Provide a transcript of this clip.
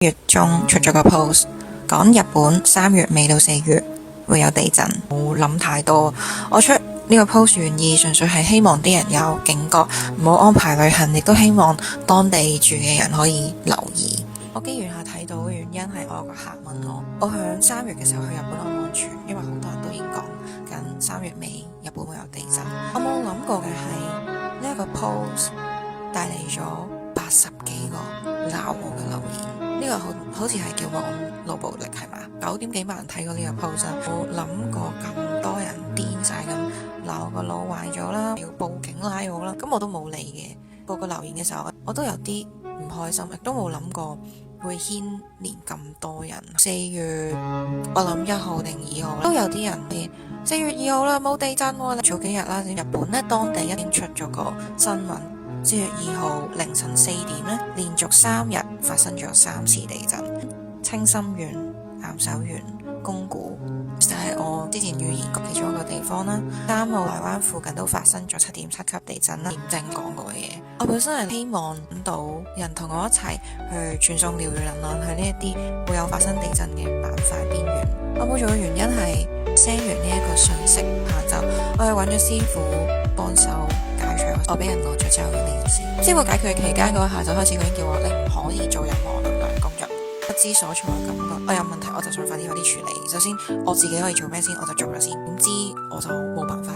月中出咗個 post 講日本3月尾到4月會有地震，冇諗太多。我出呢個 post 原意純粹係希望啲人有警覺，唔好安排旅行，亦都希望當地住嘅人可以留意。我機緣下睇到原因係我有個客問我響3月嘅時候去日本安唔安全，因為好多人都已經講緊3月尾日本會有地震。我冇諗過嘅係呢一個 post 帶嚟咗80幾個鬧我嘅留言，呢個好似係叫網絡暴力係嘛？9點幾萬人睇過呢個 post，冇諗過咁多人癲晒咁鬧個腦壞咗啦，要報警拉我啦，咁我都冇理嘅。個留言嘅時候，我都有啲唔開心，亦都冇諗過會牽連咁多人。4月我諗1號定2號都有啲人啲4月2號啦，冇地震喎。早幾日啦，日本呢當地已經出咗個新聞，4月2號凌晨4點呢，連續3日發生咗3次地震，青森縣、岩手縣、宮古就係我之前語言局其中一個地方啦。3號台灣附近都發生咗7.7級地震啦。驗證講過嘅嘢，我本身係希望揾到人同我一齊去傳送療愈能量去呢一啲會有發生地震嘅板塊邊緣。我冇做嘅原因係 send 完呢一個訊息下晝，我係揾咗師傅幫手解除我俾人攞咗之後嘅呢件事。師傅解決期間嗰下晝開始，佢已經叫我你唔可以做任何能量工作，不知所措嘅感覺。我有問題我就想快啲處理。首先我自己可以做咩先，我就做咗先。點知我就冇辦法。